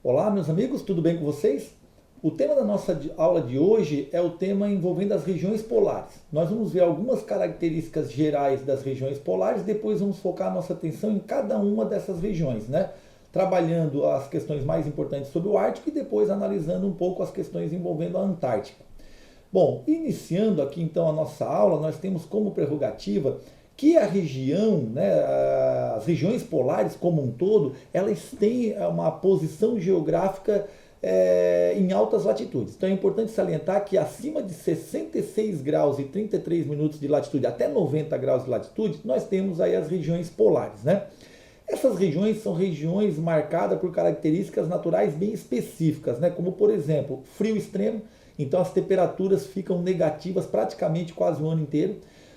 Olá, meus amigos, tudo bem com vocês? O tema da nossa aula de hoje é o tema envolvendo as regiões polares. Nós vamos ver algumas características gerais das regiões polares, depois vamos focar a nossa atenção em cada uma dessas regiões, né? Trabalhando as questões mais importantes sobre o Ártico e depois analisando um pouco as questões envolvendo a Antártica. Bom, iniciando aqui então a nossa aula, nós temos como prerrogativa que a região, né, as regiões polares como um todo, elas têm uma posição geográfica em altas latitudes. Então é importante salientar que acima de 66 graus e 33 minutos de latitude, até 90 graus de latitude, nós temos aí as regiões polares, né? Essas regiões são regiões marcadas por características naturais bem específicas, né? Como por exemplo, frio extremo, então as temperaturas ficam negativas praticamente quase o ano inteiro.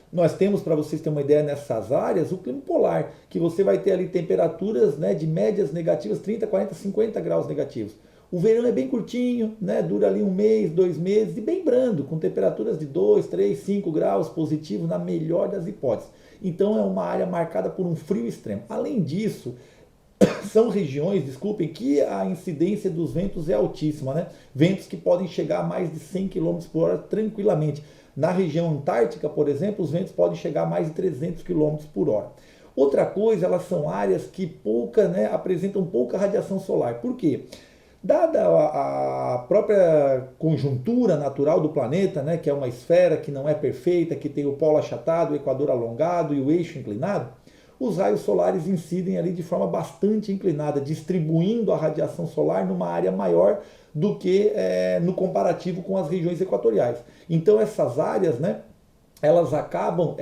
Nós temos, para vocês terem uma ideia, nessas áreas, o clima polar, que você vai ter ali temperaturas, né, de médias negativas, 30, 40, 50 graus negativos. O verão é bem curtinho, né, dura ali um mês, 2 meses, e bem brando, com temperaturas de 2, 3, 5 graus positivos, na melhor das hipóteses. Então é uma área marcada por um frio extremo. Além disso, são regiões, desculpem, que a incidência dos ventos é altíssima, né? Ventos que podem chegar a mais de 100 km por hora tranquilamente. Na região antártica, por exemplo, os ventos podem chegar a mais de 300 km por hora. Outra coisa, elas são áreas que apresentam pouca radiação solar. Por quê? Dada a própria conjuntura natural do planeta, né, que é uma esfera que não é perfeita, que tem o polo achatado, o equador alongado e o eixo inclinado, os raios solares incidem ali de forma bastante inclinada, distribuindo a radiação solar numa área maior do que no comparativo com as regiões equatoriais. Então essas áreas, né, elas acabam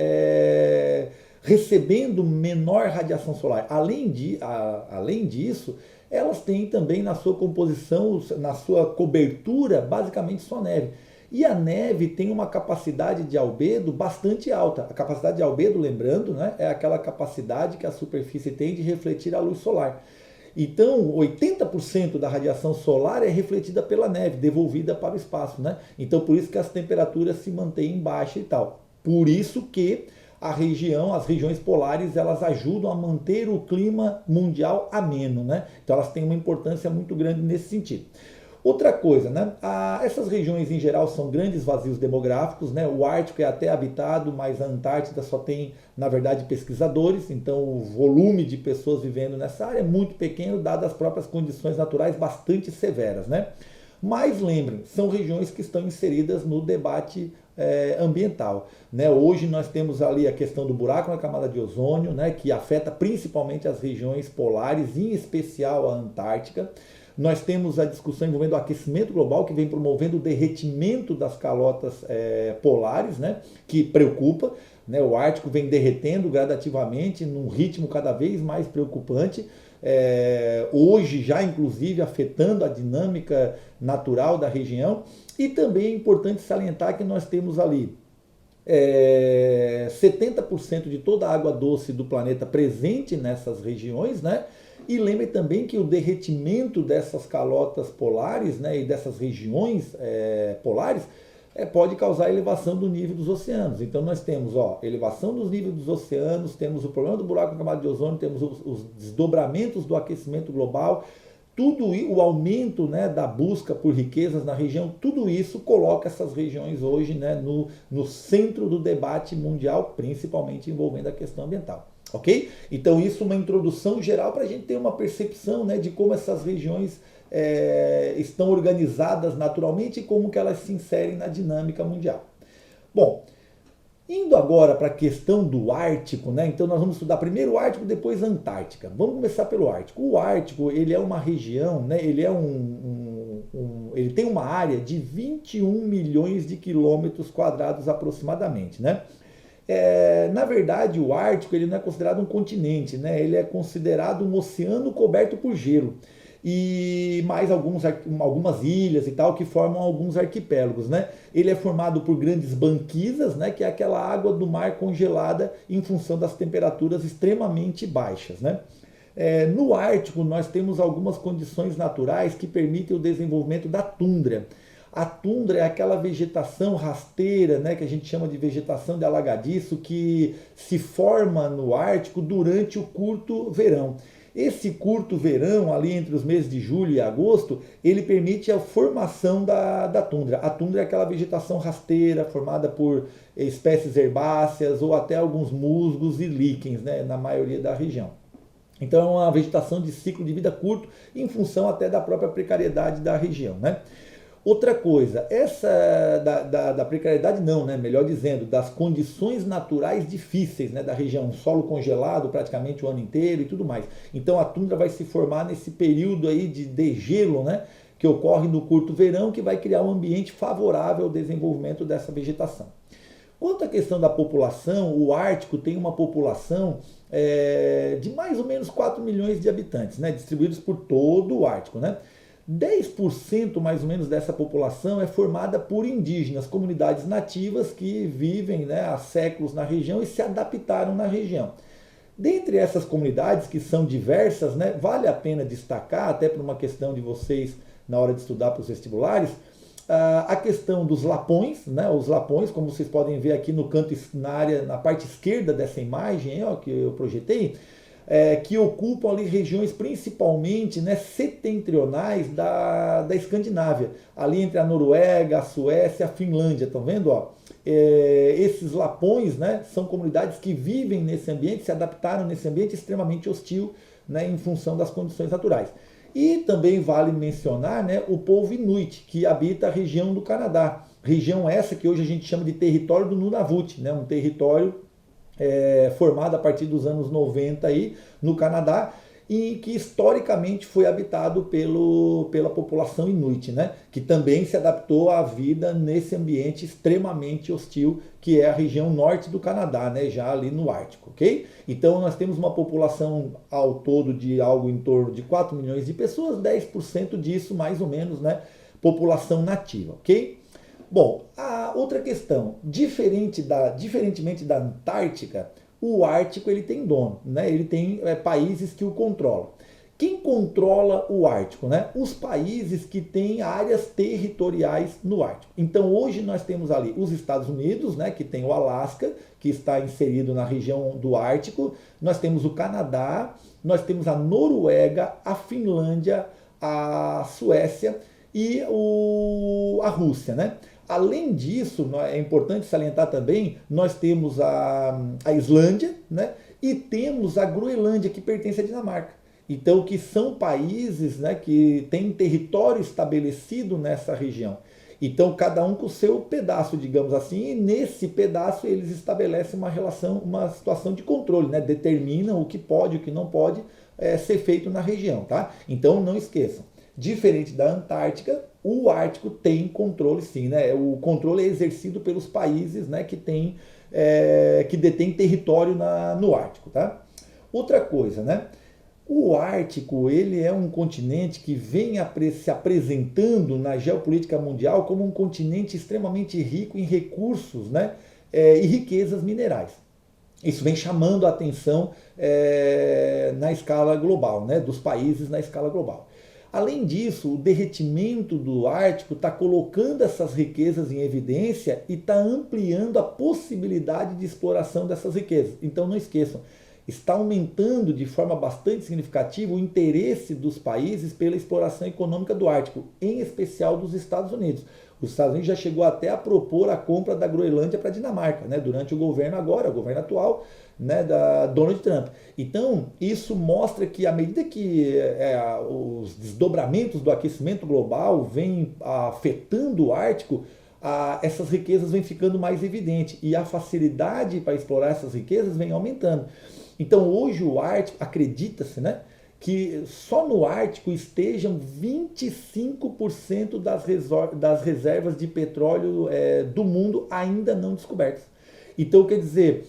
recebendo menor radiação solar. Além disso, elas têm também na sua composição, na sua cobertura, basicamente só neve. E a neve tem uma capacidade de albedo bastante alta. A capacidade de albedo, lembrando, né, é aquela capacidade que a superfície tem de refletir a luz solar. Então, 80% da radiação solar é refletida pela neve, devolvida para o espaço, né? Então, por isso que as temperaturas se mantêm baixas e tal. Por isso que as regiões polares, elas ajudam a manter o clima mundial ameno, né? Então, elas têm uma importância muito grande nesse sentido. Outra coisa, né? Essas regiões em geral são grandes vazios demográficos, né? O Ártico é até habitado, mas a Antártida só tem, na verdade, pesquisadores, então o volume de pessoas vivendo nessa área é muito pequeno, dadas as próprias condições naturais bastante severas, né? Mas lembrem, são regiões que estão inseridas no debate ambiental, né? Hoje nós temos ali a questão do buraco na camada de ozônio, né? Que afeta principalmente as regiões polares, em especial a Antártica. Nós temos a discussão envolvendo o aquecimento global, que vem promovendo o derretimento das calotas polares, né, que preocupa. Né, o Ártico vem derretendo gradativamente, num ritmo cada vez mais preocupante. Hoje já, inclusive, afetando a dinâmica natural da região. E também é importante salientar que nós temos ali 70% de toda a água doce do planeta presente nessas regiões, né? E lembre também que o derretimento dessas calotas polares, né, e dessas regiões polares pode causar elevação do nível dos oceanos. Então nós temos elevação dos níveis dos oceanos, temos o problema do buraco na camada de ozônio, temos os desdobramentos do aquecimento global, tudo o aumento, né, da busca por riquezas na região, tudo isso coloca essas regiões hoje, né, no centro do debate mundial, principalmente envolvendo a questão ambiental. Ok? Então isso é uma introdução geral para a gente ter uma percepção, né, de como essas regiões estão organizadas naturalmente e como que elas se inserem na dinâmica mundial. Bom, indo agora para a questão do Ártico, né? Então nós vamos estudar primeiro o Ártico, depois a Antártica. Vamos começar pelo Ártico. O Ártico, ele é uma região, né? Ele é ele tem uma área de 21 milhões de quilômetros quadrados aproximadamente, né? Na verdade, o Ártico ele não é considerado um continente, né? Ele é considerado um oceano coberto por gelo e mais algumas ilhas e tal que formam alguns arquipélagos, né? Ele é formado por grandes banquisas, né? Que é aquela água do mar congelada em função das temperaturas extremamente baixas, né? No Ártico nós temos algumas condições naturais que permitem o desenvolvimento da tundra. A tundra é aquela vegetação rasteira, né, que a gente chama de vegetação de alagadiço, que se forma no Ártico durante o curto verão. Esse curto verão, ali entre os meses de julho e agosto, ele permite a formação da tundra. A tundra é aquela vegetação rasteira formada por espécies herbáceas ou até alguns musgos e líquens, né, na maioria da região. Então é uma vegetação de ciclo de vida curto, em função até da própria precariedade da região, né? Outra coisa, essa da precariedade não, né? Melhor dizendo, das condições naturais difíceis, né, da região, solo congelado praticamente o ano inteiro e tudo mais. Então a tundra vai se formar nesse período aí de degelo, né, que ocorre no curto verão, que vai criar um ambiente favorável ao desenvolvimento dessa vegetação. Quanto à questão da população, o Ártico tem uma população de mais ou menos 4 milhões de habitantes, né, distribuídos por todo o Ártico, né? 10% mais ou menos dessa população é formada por indígenas, comunidades nativas que vivem, né, há séculos na região e se adaptaram na região. Dentre essas comunidades, que são diversas, né, vale a pena destacar, até por uma questão de vocês na hora de estudar para os vestibulares, a questão dos lapões, né? Os lapões, como vocês podem ver aqui no canto, na parte esquerda dessa imagem, ó, que eu projetei, que ocupam ali regiões principalmente, né, setentrionais da Escandinávia, ali entre a Noruega, a Suécia e a Finlândia, estão vendo? Ó? Esses lapões, né, são comunidades que vivem nesse ambiente, se adaptaram nesse ambiente extremamente hostil, né, em função das condições naturais. E também vale mencionar, né, o povo Inuit, que habita a região do Canadá. Região essa que hoje a gente chama de território do Nunavut, né, um território formado a partir dos anos 90 aí, no Canadá, e que historicamente foi habitado pela população Inuit, né, que também se adaptou à vida nesse ambiente extremamente hostil, que é a região norte do Canadá, né, já ali no Ártico, ok? Então nós temos uma população ao todo de algo em torno de 4 milhões de pessoas, 10% disso mais ou menos, né, população nativa, ok? Bom, a outra questão, diferentemente da Antártica, o Ártico ele tem dono, né? Ele tem países que o controlam. Quem controla o Ártico, né? Os países que têm áreas territoriais no Ártico. Então hoje nós temos ali os Estados Unidos, né, que tem o Alasca, que está inserido na região do Ártico. Nós temos o Canadá, nós temos a Noruega, a Finlândia, a Suécia e a Rússia, né? Além disso, é importante salientar também, nós temos a Islândia, né, e temos a Groenlândia, que pertence à Dinamarca. Então, que são países, né, que têm território estabelecido nessa região. Então, cada um com o seu pedaço, digamos assim, e nesse pedaço eles estabelecem uma relação, uma situação de controle, né, determinam o que pode e o que não pode ser feito na região, tá? Então, não esqueçam. Diferente da Antártica, o Ártico tem controle sim, né? O controle é exercido pelos países, né, que detêm território no Ártico, tá? Outra coisa, né? O Ártico ele é um continente que vem se apresentando na geopolítica mundial como um continente extremamente rico em recursos, né, e riquezas minerais. Isso vem chamando a atenção na escala global, né, dos países na escala global. Além disso, o derretimento do Ártico está colocando essas riquezas em evidência e está ampliando a possibilidade de exploração dessas riquezas. Então não esqueçam, está aumentando de forma bastante significativa o interesse dos países pela exploração econômica do Ártico, em especial dos Estados Unidos. Os Estados Unidos já chegou até a propor a compra da Groenlândia para a Dinamarca, né, durante o governo atual, né, da Donald Trump. Então, isso mostra que à medida que os desdobramentos do aquecimento global vêm afetando o Ártico, essas riquezas vêm ficando mais evidentes e a facilidade para explorar essas riquezas vem aumentando. Então, hoje o Ártico, acredita-se, né, que só no Ártico estejam 25% das reservas de petróleo do mundo ainda não descobertas. Então, quer dizer,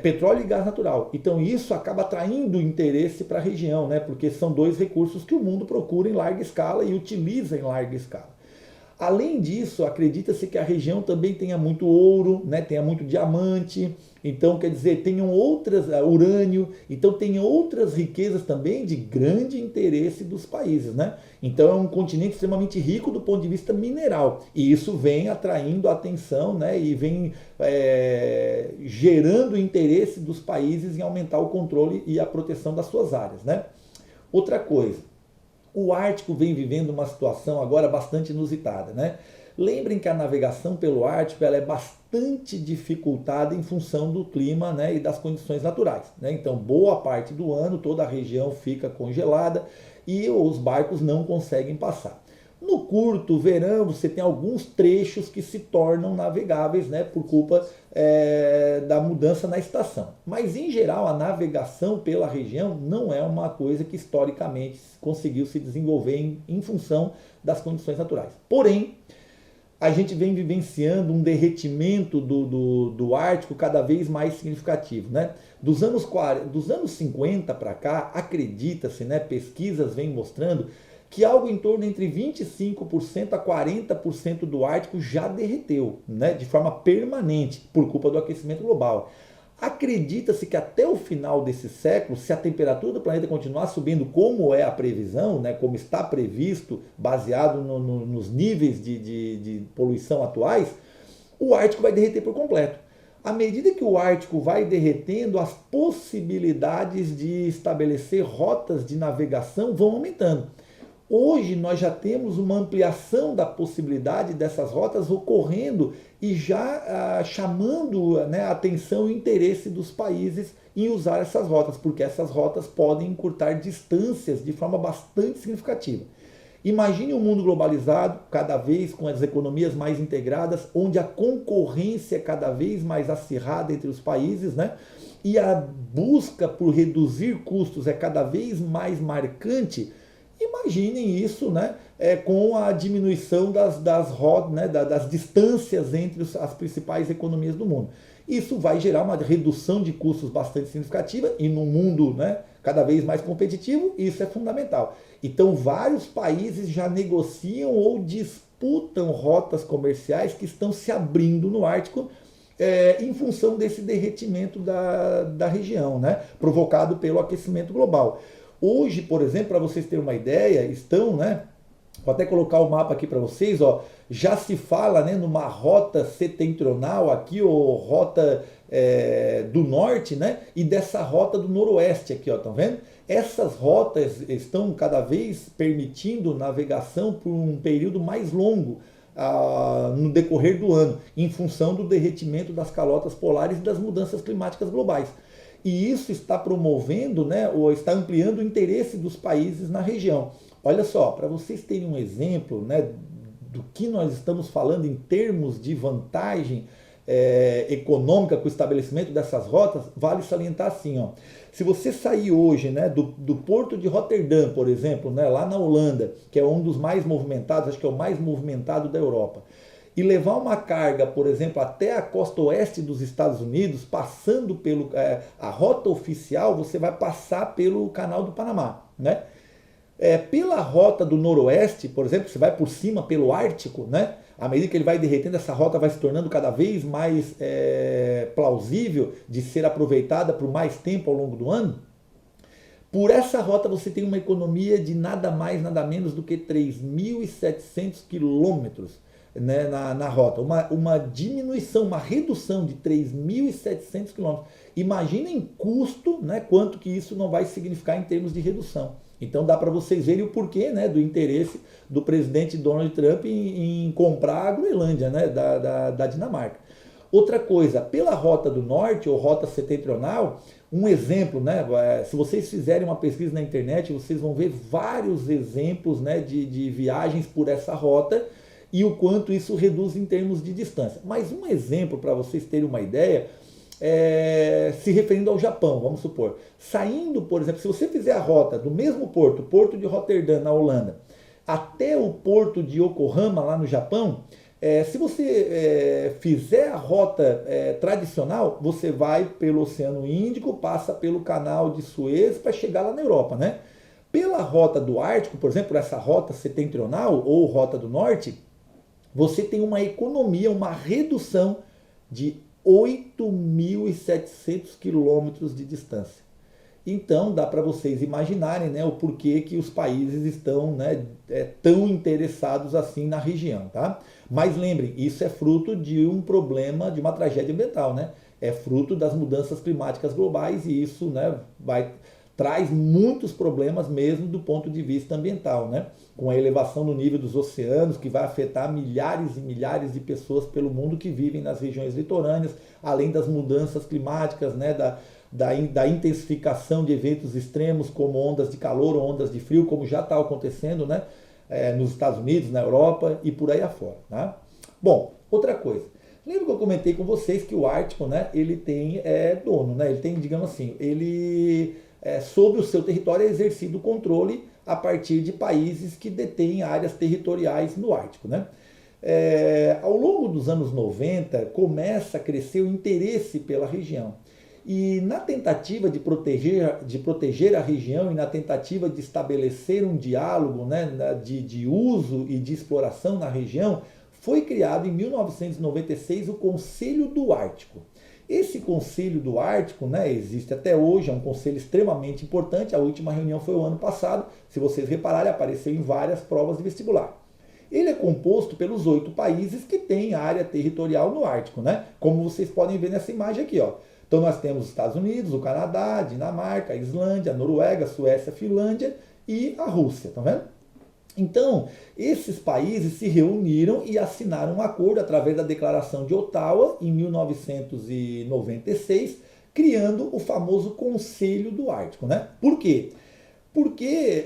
petróleo e gás natural. Então, isso acaba atraindo interesse para a região, né? Porque são dois recursos que o mundo procura em larga escala e utiliza em larga escala. Além disso, acredita-se que a região também tenha muito ouro, né? Tenha muito diamante, então, quer dizer, tenham urânio, então tem outras riquezas também de grande interesse dos países, né? Então é um continente extremamente rico do ponto de vista mineral, e isso vem atraindo a atenção, né? E vem gerando interesse dos países em aumentar o controle e a proteção das suas áreas, né? Outra coisa, o Ártico vem vivendo uma situação agora bastante inusitada, né? Lembrem que a navegação pelo Ártico ela é bastante dificultada em função do clima, né, e das condições naturais, né? Então, boa parte do ano toda a região fica congelada e os barcos não conseguem passar. No curto verão, você tem alguns trechos que se tornam navegáveis, né, por culpa da mudança na estação. Mas, em geral, a navegação pela região não é uma coisa que historicamente conseguiu se desenvolver em função das condições naturais. Porém, a gente vem vivenciando um derretimento do Ártico cada vez mais significativo, né? Dos anos 50 para cá, acredita-se, né, pesquisas vêm mostrando que algo em torno entre 25% a 40% do Ártico já derreteu, né, de forma permanente, por culpa do aquecimento global. Acredita-se que até o final desse século, se a temperatura do planeta continuar subindo como é a previsão, né, como está previsto, baseado nos níveis de poluição atuais, o Ártico vai derreter por completo. À medida que o Ártico vai derretendo, as possibilidades de estabelecer rotas de navegação vão aumentando. Hoje nós já temos uma ampliação da possibilidade dessas rotas ocorrendo e já chamando, né, a atenção e interesse dos países em usar essas rotas, porque essas rotas podem encurtar distâncias de forma bastante significativa. Imagine um mundo globalizado, cada vez com as economias mais integradas, onde a concorrência é cada vez mais acirrada entre os países, né? E a busca por reduzir custos é cada vez mais marcante. Imaginem isso, né, com a diminuição das distâncias entre as principais economias do mundo. Isso vai gerar uma redução de custos bastante significativa e num mundo, né, cada vez mais competitivo, isso é fundamental. Então, vários países já negociam ou disputam rotas comerciais que estão se abrindo no Ártico em função desse derretimento da região, né, provocado pelo aquecimento global. Hoje, por exemplo, para vocês terem uma ideia, estão, né? Vou até colocar o mapa aqui para vocês, ó. Já se fala, né, numa rota setentrional aqui, ou rota do norte, né? E dessa rota do noroeste aqui, ó, estão vendo? Essas rotas estão cada vez permitindo navegação por um período mais longo no decorrer do ano, em função do derretimento das calotas polares e das mudanças climáticas globais. E isso está promovendo, né, ou está ampliando o interesse dos países na região. Olha só, para vocês terem um exemplo, né, do que nós estamos falando em termos de vantagem econômica com o estabelecimento dessas rotas, vale salientar assim, ó. Se você sair hoje, né, do porto de Roterdã, por exemplo, né, lá na Holanda, que é um dos mais movimentados, acho que é o mais movimentado da Europa, e levar uma carga, por exemplo, até a costa oeste dos Estados Unidos, passando pelo a rota oficial, você vai passar pelo Canal do Panamá, né? Pela rota do noroeste, por exemplo, você vai por cima pelo Ártico, né? À medida que ele vai derretendo, essa rota vai se tornando cada vez mais plausível de ser aproveitada por mais tempo ao longo do ano. Por essa rota você tem uma economia de nada mais, nada menos do que 3.700 quilômetros, né, na rota. Uma diminuição, uma redução de 3.700 quilômetros. Imaginem custo, né, quanto que isso não vai significar em termos de redução. Então dá para vocês verem o porquê, né, do interesse do presidente Donald Trump em comprar a Groenlândia, né, da Dinamarca. Outra coisa, pela rota do norte ou rota setentrional, um exemplo, né, se vocês fizerem uma pesquisa na internet, vocês vão ver vários exemplos, né, de viagens por essa rota e o quanto isso reduz em termos de distância. Mas um exemplo para vocês terem uma ideia, se referindo ao Japão, vamos supor, saindo, por exemplo, se você fizer a rota do mesmo porto, porto de Roterdã, na Holanda, até o porto de Yokohama, lá no Japão, se você fizer a rota tradicional, você vai pelo Oceano Índico, passa pelo Canal de Suez para chegar lá na Europa, né? Pela rota do Ártico, por exemplo, essa rota setentrional ou rota do norte, você tem uma economia, uma redução de 8.700 quilômetros de distância. Então dá para vocês imaginarem, né, o porquê que os países estão, né, tão interessados assim na região, tá? Mas lembrem, isso é fruto de um problema, de uma tragédia ambiental, né? É fruto das mudanças climáticas globais e isso, né, vai traz muitos problemas mesmo do ponto de vista ambiental, né? Com a elevação do nível dos oceanos, que vai afetar milhares e milhares de pessoas pelo mundo que vivem nas regiões litorâneas, além das mudanças climáticas, né? Da intensificação de eventos extremos como ondas de calor ou ondas de frio, como já está acontecendo, né? Nos Estados Unidos, na Europa e por aí afora. Né? Bom, outra coisa. Lembra que eu comentei com vocês que o Ártico, né, ele tem dono, né? Ele tem, digamos assim, sobre o seu território é exercido o controle a partir de países que detêm áreas territoriais no Ártico. Né? Ao longo dos anos 90, começa a crescer o interesse pela região. E na tentativa de proteger a região e na tentativa de estabelecer um diálogo, né, de uso e de exploração na região, foi criado em 1996 o Conselho do Ártico. Esse Conselho do Ártico, né, existe até hoje, é um conselho extremamente importante. A última reunião foi o ano passado. Se vocês repararem, apareceu em várias provas de vestibular. Ele é composto pelos 8 países que têm área territorial no Ártico, né? Como vocês podem ver nessa imagem aqui, ó. Então nós temos os Estados Unidos, o Canadá, a Dinamarca, a Islândia, a Noruega, a Suécia, a Finlândia e a Rússia, tá vendo? Então, esses países se reuniram e assinaram um acordo através da Declaração de Ottawa, em 1996, criando o famoso Conselho do Ártico, né? Por quê? Porque,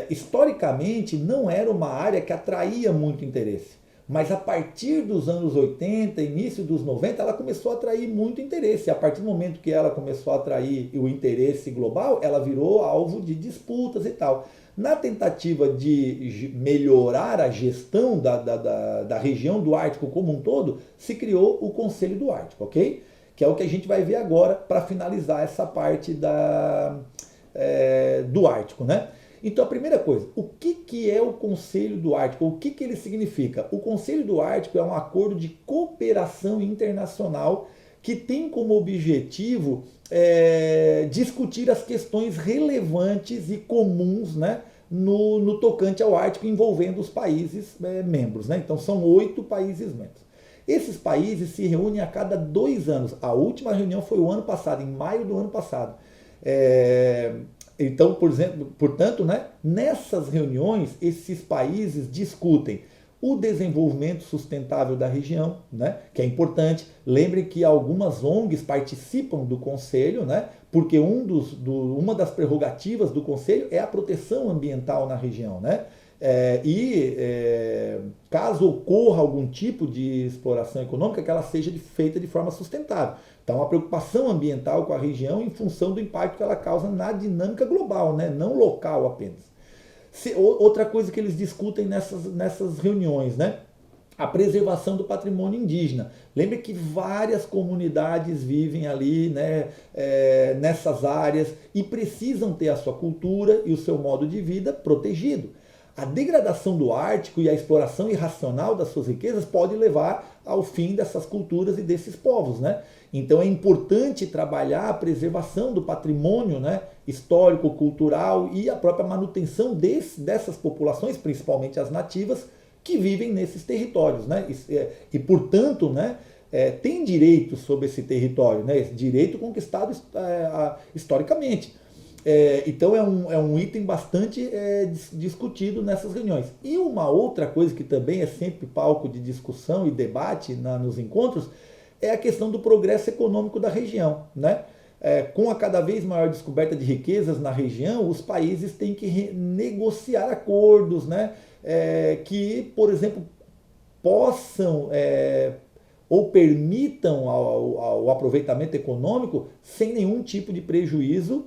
historicamente, não era uma área que atraía muito interesse. Mas a partir dos anos 80, início dos 90, ela começou a atrair muito interesse. A partir do momento que ela começou a atrair o interesse global, ela virou alvo de disputas e tal. Na tentativa de melhorar a gestão da região do Ártico como um todo, se criou o Conselho do Ártico, ok? Que é o que a gente vai ver agora para finalizar essa parte do Ártico, né? Então, a primeira coisa, o que é o Conselho do Ártico? O que ele significa? O Conselho do Ártico é um acordo de cooperação internacional que tem como objetivo discutir as questões relevantes e comuns, né, no tocante ao Ártico, envolvendo os países membros. Né? Então, são 8 países membros. Esses países se reúnem a cada 2 anos. A última reunião foi o ano passado, em maio do ano passado. Então, portanto, né, nessas reuniões, esses países discutem o desenvolvimento sustentável da região, né, que é importante. Lembrem que algumas ONGs participam do Conselho, né, porque uma das prerrogativas do Conselho é a proteção ambiental na região. Né, caso ocorra algum tipo de exploração econômica, que ela seja feita de forma sustentável. Então, a preocupação ambiental com a região em função do impacto que ela causa na dinâmica global, né, não local apenas. Outra coisa que eles discutem nessas reuniões, né? A preservação do patrimônio indígena. Lembre que várias comunidades vivem ali, né, nessas áreas e precisam ter a sua cultura e o seu modo de vida protegido. A degradação do Ártico e a exploração irracional das suas riquezas pode levar ao fim dessas culturas e desses povos, né? Então é importante trabalhar a preservação do patrimônio, né, histórico, cultural e a própria manutenção dessas populações, principalmente as nativas, que vivem nesses territórios, né? E portanto, né, tem direito sobre esse território, né? Esse direito conquistado historicamente. Então é um item bastante discutido nessas reuniões. E uma outra coisa que também é sempre palco de discussão e debate nos encontros é a questão do progresso econômico da região. Né? Com a cada vez maior descoberta de riquezas na região, os países têm que negociar acordos, né? Que, por exemplo, possam ou permitam ao aproveitamento econômico sem nenhum tipo de prejuízo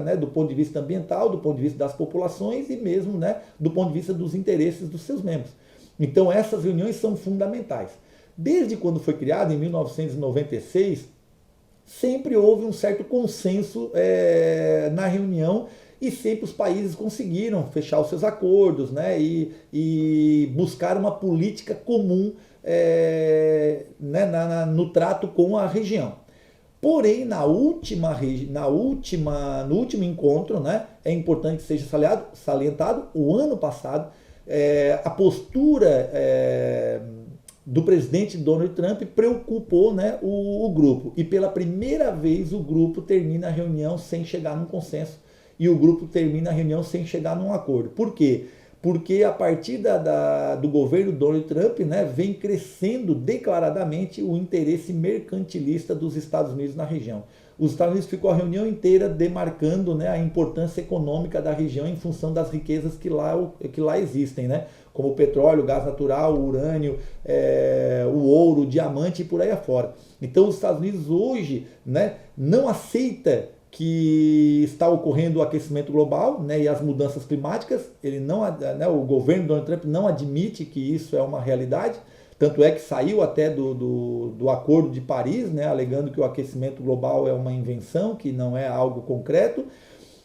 né, do ponto de vista ambiental, do ponto de vista das populações e mesmo, né, do ponto de vista dos interesses dos seus membros. Então essas reuniões são fundamentais. Desde quando foi criado, em 1996, sempre houve um certo consenso na reunião e sempre os países conseguiram fechar os seus acordos, né, e buscar uma política comum no trato com a região. Porém, no último encontro, né, é importante que seja salientado, o ano passado, a postura do presidente Donald Trump preocupou, né, o grupo. E pela primeira vez o grupo termina a reunião sem chegar num consenso e o grupo termina a reunião sem chegar num acordo. Por quê? Porque a partir do governo Donald Trump, né, vem crescendo declaradamente o interesse mercantilista dos Estados Unidos na região. Os Estados Unidos ficou a reunião inteira demarcando, né, a importância econômica da região em função das riquezas que lá existem, né, como o petróleo, o gás natural, o urânio, o ouro, o diamante e por aí afora. Então os Estados Unidos hoje, né, não aceita que está ocorrendo o aquecimento global, né, e as mudanças climáticas. Ele não, né, o governo Donald Trump não admite que isso é uma realidade, tanto é que saiu até do Acordo de Paris, né, alegando que o aquecimento global é uma invenção, que não é algo concreto.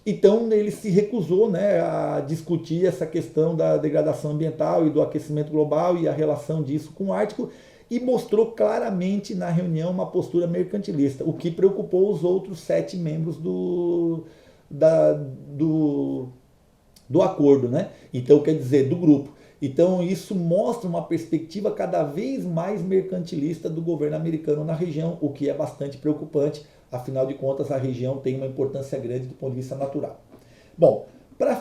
Então ele se recusou, né, a discutir essa questão da degradação ambiental e do aquecimento global e a relação disso com o Ártico, e mostrou claramente na reunião uma postura mercantilista, o que preocupou os outros 7 membros do acordo, né? Então, quer dizer, do grupo. Então, isso mostra uma perspectiva cada vez mais mercantilista do governo americano na região, o que é bastante preocupante, afinal de contas, a região tem uma importância grande do ponto de vista natural. Bom, para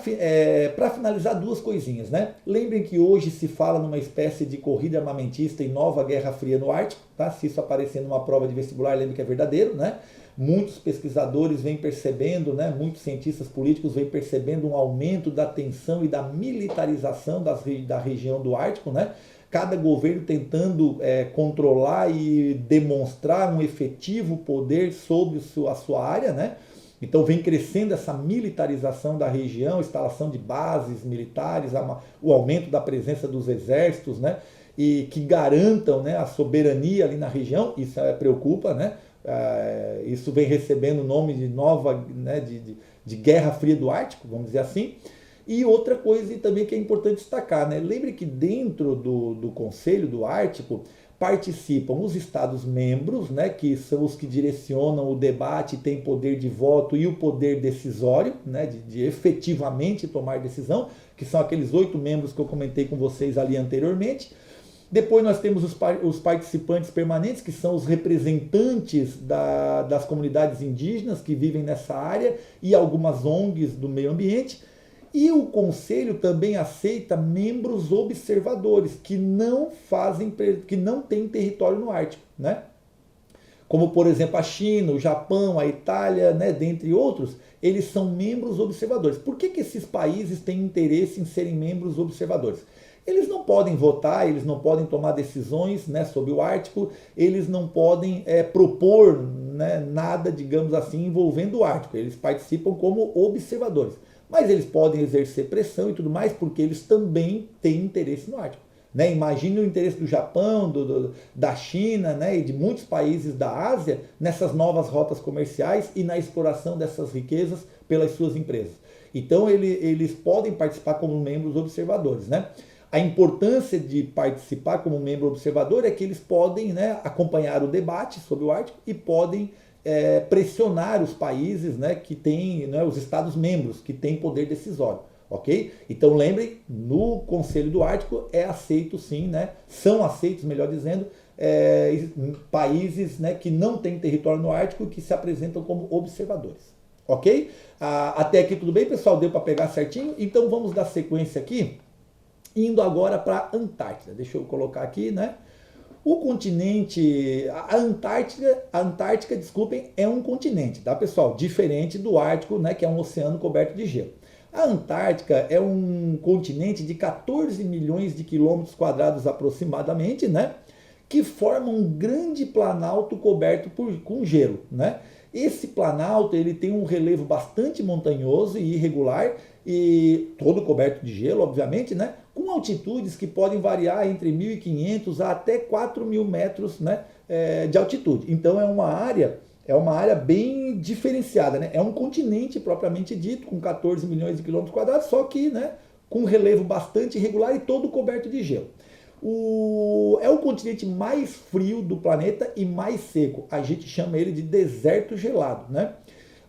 finalizar, 2 coisinhas, né? Lembrem que hoje se fala numa espécie de corrida armamentista e nova Guerra Fria no Ártico, tá? Se isso aparecer numa prova de vestibular, lembre que é verdadeiro, né? Muitos pesquisadores vêm percebendo, né? Muitos cientistas políticos vêm percebendo um aumento da tensão e da militarização da região do Ártico, né? Cada governo tentando controlar e demonstrar um efetivo poder sobre a sua área, né? Então vem crescendo essa militarização da região, instalação de bases militares, o aumento da presença dos exércitos, né, e que garantam, né, a soberania ali na região. Isso preocupa, né? Isso vem recebendo o nome de nova, né, de Guerra Fria do Ártico, vamos dizer assim. E outra coisa também que é importante destacar, né? Lembre que dentro do Conselho do Ártico participam os Estados-membros, né, que são os que direcionam o debate, têm poder de voto e o poder decisório, né, de efetivamente tomar decisão, que são aqueles 8 membros que eu comentei com vocês ali anteriormente. Depois nós temos os participantes permanentes, que são os representantes das comunidades indígenas que vivem nessa área e algumas ONGs do meio ambiente. E o Conselho também aceita membros observadores que não têm território no Ártico, né? Como, por exemplo, a China, o Japão, a Itália, né, dentre outros, eles são membros observadores. Por que esses países têm interesse em serem membros observadores? Eles não podem votar, eles não podem tomar decisões, né, sobre o Ártico, eles não podem propor, né, nada, digamos assim, envolvendo o Ártico. Eles participam como observadores. Mas eles podem exercer pressão e tudo mais, porque eles também têm interesse no Ártico, né? Imagine o interesse do Japão, da China, né, e de muitos países da Ásia nessas novas rotas comerciais e na exploração dessas riquezas pelas suas empresas. Então eles podem participar como membros observadores, né? A importância de participar como membro observador é que eles podem, né, acompanhar o debate sobre o Ártico e podem pressionar os países, né, que têm, né, os Estados-membros que têm poder decisório, ok? Então lembrem, no Conselho do Ártico é aceito sim, né, são aceitos, melhor dizendo, países, né, que não têm território no Ártico e que se apresentam como observadores, ok? Até aqui tudo bem, pessoal? Deu para pegar certinho? Então vamos dar sequência aqui, indo agora para a Antártida. Deixa eu colocar aqui, né? O continente, a Antártica, desculpem, é um continente, tá, pessoal? Diferente do Ártico, né, que é um oceano coberto de gelo. A Antártica é um continente de 14 milhões de quilômetros quadrados aproximadamente, né, que forma um grande planalto coberto com gelo, né? Esse planalto ele tem um relevo bastante montanhoso e irregular e todo coberto de gelo, obviamente, né? Com altitudes que podem variar entre 1.500 a até 4.000 metros, né, de altitude. Então é uma área bem diferenciada, né? É um continente propriamente dito, com 14 milhões de quilômetros quadrados, só que, né, com um relevo bastante irregular e todo coberto de gelo. É o continente mais frio do planeta e mais seco. A gente chama ele de deserto gelado, né?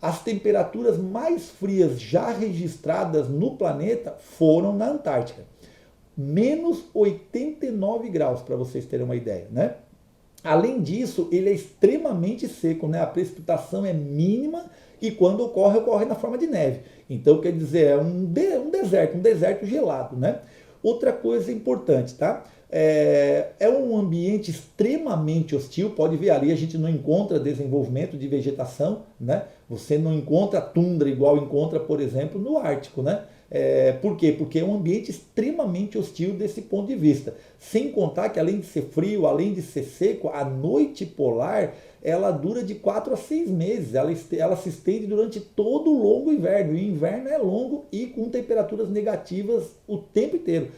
As temperaturas mais frias já registradas no planeta foram na Antártica. menos 89 graus, para vocês terem uma ideia, né? Além disso, ele é extremamente seco, né? A precipitação é mínima e quando ocorre, ocorre na forma de neve. Então, quer dizer, é um deserto gelado, né? Outra coisa importante, tá? É um ambiente extremamente hostil, pode ver ali, a gente não encontra desenvolvimento de vegetação, né? Você não encontra tundra igual encontra, por exemplo, no Ártico, né? Por quê? Porque é um ambiente extremamente hostil desse ponto de vista. Sem contar que além de ser frio, além de ser seco, a noite polar ela dura de 4 a 6 meses. Ela se estende durante todo o longo inverno. E o inverno é longo e com temperaturas negativas o tempo inteiro.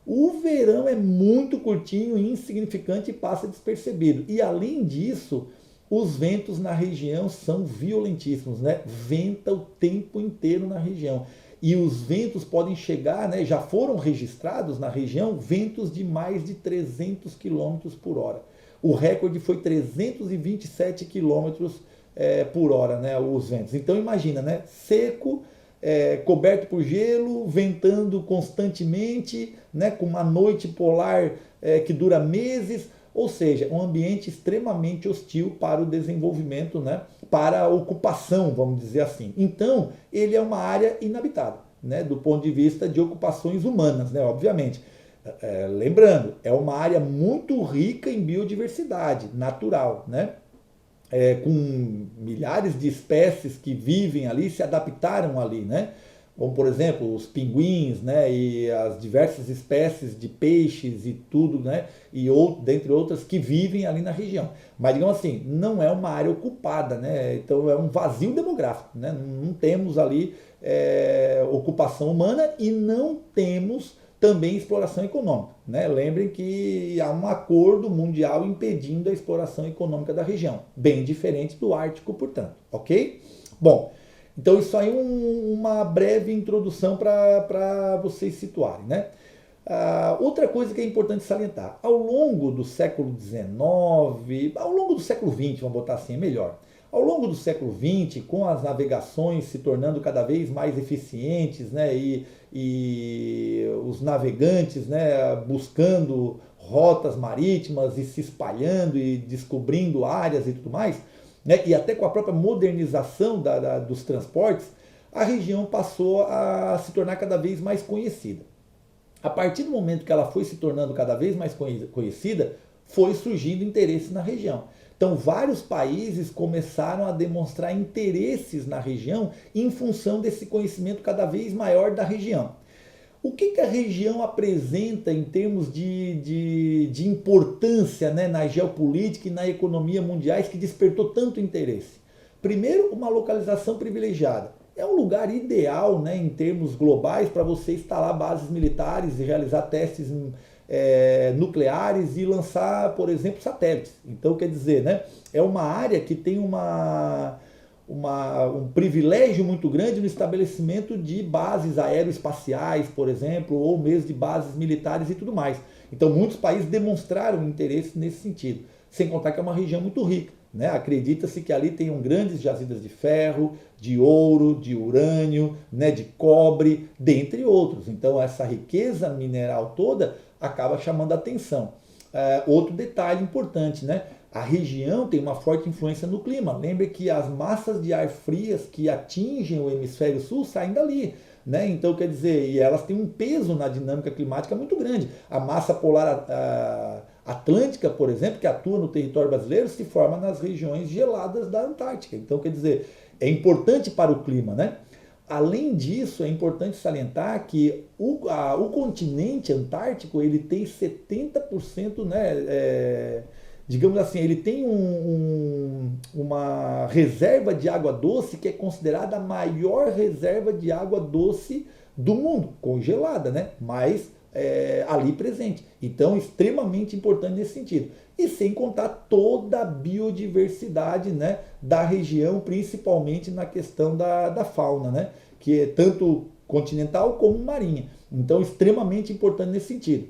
O verão é muito curtinho, insignificante e passa despercebido. E além disso, os ventos na região são violentíssimos, né? Venta o tempo inteiro na região. E os ventos podem chegar, né, já foram registrados na região, ventos de mais de 300 km por hora. O recorde foi 327 km por hora, né, os ventos. Então imagina, né, seco, coberto por gelo, ventando constantemente, né, com uma noite polar que dura meses, ou seja, um ambiente extremamente hostil para o desenvolvimento, né, para a ocupação, vamos dizer assim. Então, ele é uma área inabitável, né, do ponto de vista de ocupações humanas, né, obviamente. Lembrando, é uma área muito rica em biodiversidade natural, né, com milhares de espécies que vivem ali, se adaptaram ali, né? Como, por exemplo, os pinguins, né? E as diversas espécies de peixes e tudo, né? E dentre outras que vivem ali na região. Mas, digamos assim, não é uma área ocupada, né? Então é um vazio demográfico, né? Não temos ali ocupação humana e não temos também exploração econômica, né? Lembrem que há um acordo mundial impedindo a exploração econômica da região, bem diferente do Ártico, portanto, ok? Bom, então isso aí é uma breve introdução para vocês situarem, né? Outra coisa que é importante salientar, ao longo do século XIX, ao longo do século XX, vamos botar assim, é melhor. Ao longo do século XX, com as navegações se tornando cada vez mais eficientes, né, e os navegantes, né, buscando rotas marítimas e se espalhando e descobrindo áreas e tudo mais, né, e até com a própria modernização dos transportes, a região passou a se tornar cada vez mais conhecida. A partir do momento que ela foi se tornando cada vez mais conhecida, foi surgindo interesse na região. Então, vários países começaram a demonstrar interesses na região em função desse conhecimento cada vez maior da região. O que a região apresenta em termos de importância, né, na geopolítica e na economia mundiais que despertou tanto interesse? Primeiro, uma localização privilegiada. É um lugar ideal, né, em termos globais para você instalar bases militares e realizar testes nucleares e lançar, por exemplo, satélites. Então, quer dizer, né, é uma área que tem um privilégio muito grande no estabelecimento de bases aeroespaciais, por exemplo, ou mesmo de bases militares e tudo mais. Então, muitos países demonstraram interesse nesse sentido, sem contar que é uma região muito rica, né? Acredita-se que ali tenham grandes jazidas de ferro, de ouro, de urânio, né, de cobre, dentre outros. Então, essa riqueza mineral toda acaba chamando a atenção. Outro detalhe importante, né? A região tem uma forte influência no clima. Lembre que as massas de ar frias que atingem o hemisfério sul saem dali, né? Então, quer dizer, e elas têm um peso na dinâmica climática muito grande. A massa polar atlântica, por exemplo, que atua no território brasileiro, se forma nas regiões geladas da Antártica. Então, quer dizer, é importante para o clima, né? Além disso, é importante salientar que o continente antártico ele tem 70%, né, digamos assim, ele tem uma reserva de água doce que é considerada a maior reserva de água doce do mundo, congelada, né? Mas ali presente. Então, extremamente importante nesse sentido. E sem contar toda a biodiversidade, né, da região, principalmente na questão da fauna, né, que é tanto continental como marinha. Então, extremamente importante nesse sentido.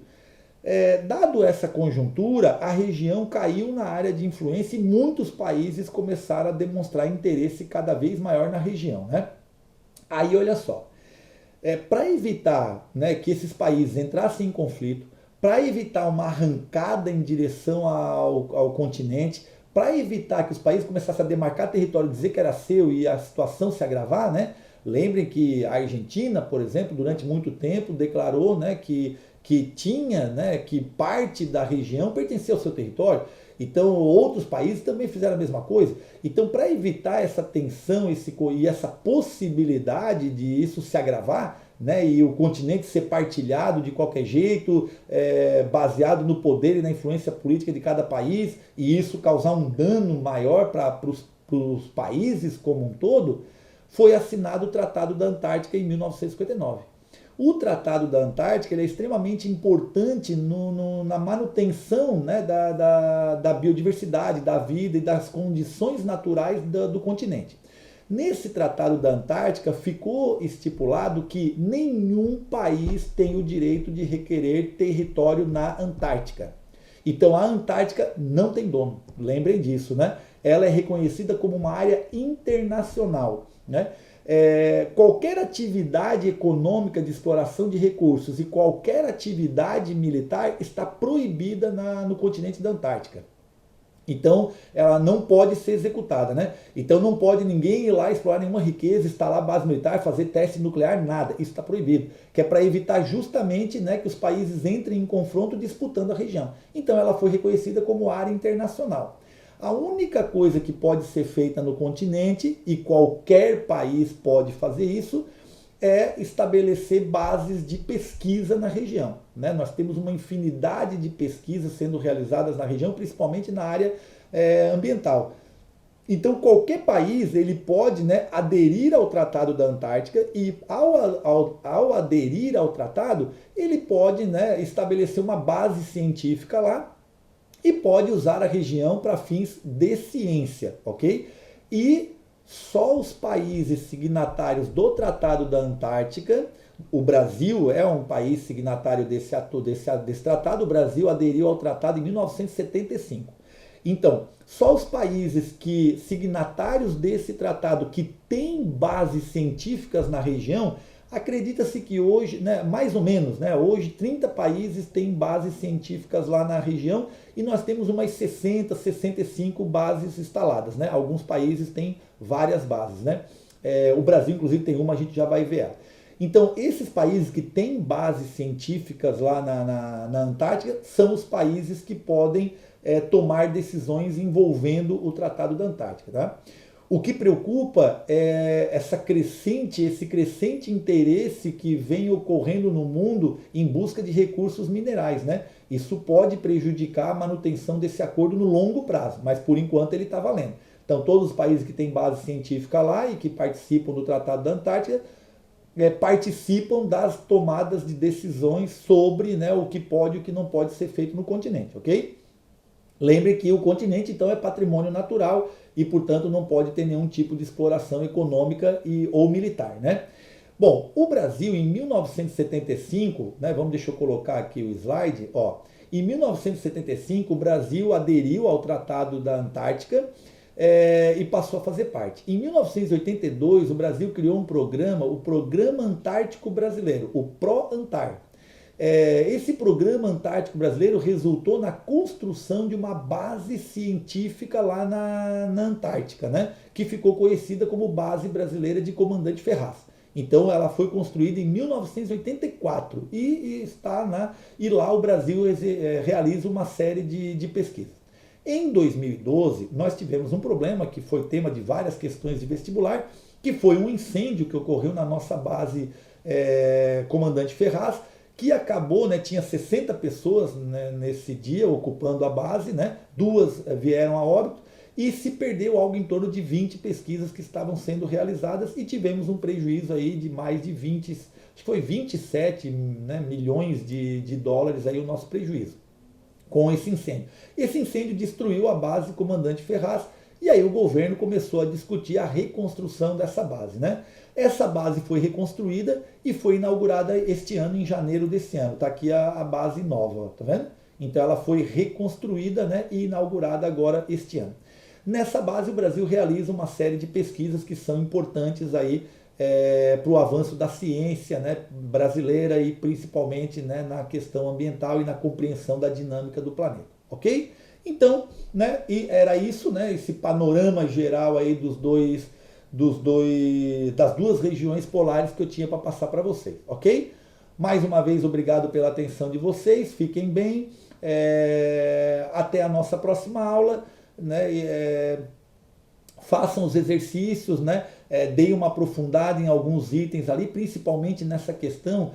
Dado essa conjuntura, a região caiu na área de influência e muitos países começaram a demonstrar interesse cada vez maior na região, né? Aí, olha só. Para evitar, né, que esses países entrassem em conflito, para evitar uma arrancada em direção ao continente, para evitar que os países começassem a demarcar território, dizer que era seu e a situação se agravar, né? Lembrem que a Argentina, por exemplo, durante muito tempo declarou, né, que tinha, né, que parte da região pertencia ao seu território. Então, outros países também fizeram a mesma coisa. Então, para evitar essa tensão e essa possibilidade de isso se agravar, né, e o continente ser partilhado de qualquer jeito, baseado no poder e na influência política de cada país, e isso causar um dano maior para os países como um todo, foi assinado o Tratado da Antártica em 1959. O Tratado da Antártica ele é extremamente importante na manutenção, né, da biodiversidade, da vida e das condições naturais do continente. Nesse Tratado da Antártica ficou estipulado que nenhum país tem o direito de requerer território na Antártica. Então a Antártica não tem dono, lembrem disso, né? Ela é reconhecida como uma área internacional, né? Qualquer atividade econômica de exploração de recursos e qualquer atividade militar está proibida no continente da Antártica. Então, ela não pode ser executada, né? Então, não pode ninguém ir lá explorar nenhuma riqueza, instalar base militar, fazer teste nuclear, nada. Isso está proibido. Que é para evitar justamente, né, que os países entrem em confronto disputando a região. Então, ela foi reconhecida como área internacional. A única coisa que pode ser feita no continente, e qualquer país pode fazer isso, é estabelecer bases de pesquisa na região, né? Nós temos uma infinidade de pesquisas sendo realizadas na região, principalmente na área ambiental. Então qualquer país ele pode, né, aderir ao Tratado da Antártica e ao aderir ao tratado ele pode, né, estabelecer uma base científica lá e pode usar a região para fins de ciência, ok? E só os países signatários do Tratado da Antártica, o Brasil é um país signatário desse tratado, o Brasil aderiu ao tratado em 1975. Então, só os países signatários desse tratado que têm bases científicas na região, acredita-se que hoje, né, mais ou menos, né, hoje 30 países têm bases científicas lá na região e nós temos umas 60, 65 bases instaladas, né? Alguns países têm várias bases, né? O Brasil, inclusive, tem uma, a gente já vai ver. Então, esses países que têm bases científicas lá na Antártica são os países que podem tomar decisões envolvendo o Tratado da Antártica, tá? O que preocupa é esse crescente interesse que vem ocorrendo no mundo em busca de recursos minerais, né? Isso pode prejudicar a manutenção desse acordo no longo prazo, mas por enquanto ele está valendo. Então todos os países que têm base científica lá e que participam do Tratado da Antártica participam das tomadas de decisões sobre, né, o que pode e o que não pode ser feito no continente, ok? Lembre que o continente, então, é patrimônio natural e, portanto, não pode ter nenhum tipo de exploração econômica ou militar, né? Bom, o Brasil, em 1975, né, deixa eu colocar aqui o slide, ó. Em 1975, o Brasil aderiu ao Tratado da Antártica e passou a fazer parte. Em 1982, o Brasil criou um programa, o Programa Antártico Brasileiro, o PROANTAR. Esse Programa Antártico Brasileiro resultou na construção de uma base científica lá na Antártica, né? Que ficou conhecida como Base Brasileira de Comandante Ferraz. Então ela foi construída em 1984 e lá o Brasil realiza uma série de pesquisas. Em 2012, nós tivemos um problema que foi tema de várias questões de vestibular, que foi um incêndio que ocorreu na nossa base Comandante Ferraz, que acabou, né, tinha 60 pessoas, né, nesse dia ocupando a base, né, 2 vieram a óbito e se perdeu algo em torno de 20 pesquisas que estavam sendo realizadas e tivemos um prejuízo aí de mais de 20, acho que foi 27, né, milhões de dólares aí o nosso prejuízo com esse incêndio. Esse incêndio destruiu a base Comandante Ferraz e aí o governo começou a discutir a reconstrução dessa base, né? Essa base foi reconstruída e foi inaugurada este ano, em janeiro desse ano. Está aqui a base nova, tá vendo? Então ela foi reconstruída, né, e inaugurada agora este ano. Nessa base o Brasil realiza uma série de pesquisas que são importantes aí para o avanço da ciência, né, brasileira e principalmente, né, na questão ambiental e na compreensão da dinâmica do planeta, ok? Então, né, e era isso, né, esse panorama geral aí das duas regiões polares que eu tinha para passar para vocês, ok? Mais uma vez, obrigado pela atenção de vocês, fiquem bem, até a nossa próxima aula, né? Façam os exercícios, né? Deem uma aprofundada em alguns itens ali, principalmente nessa questão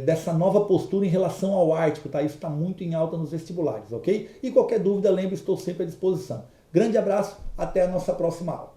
dessa nova postura em relação ao Ártico, tá? Isso está muito em alta nos vestibulares, ok? E qualquer dúvida, lembre, estou sempre à disposição. Grande abraço, até a nossa próxima aula.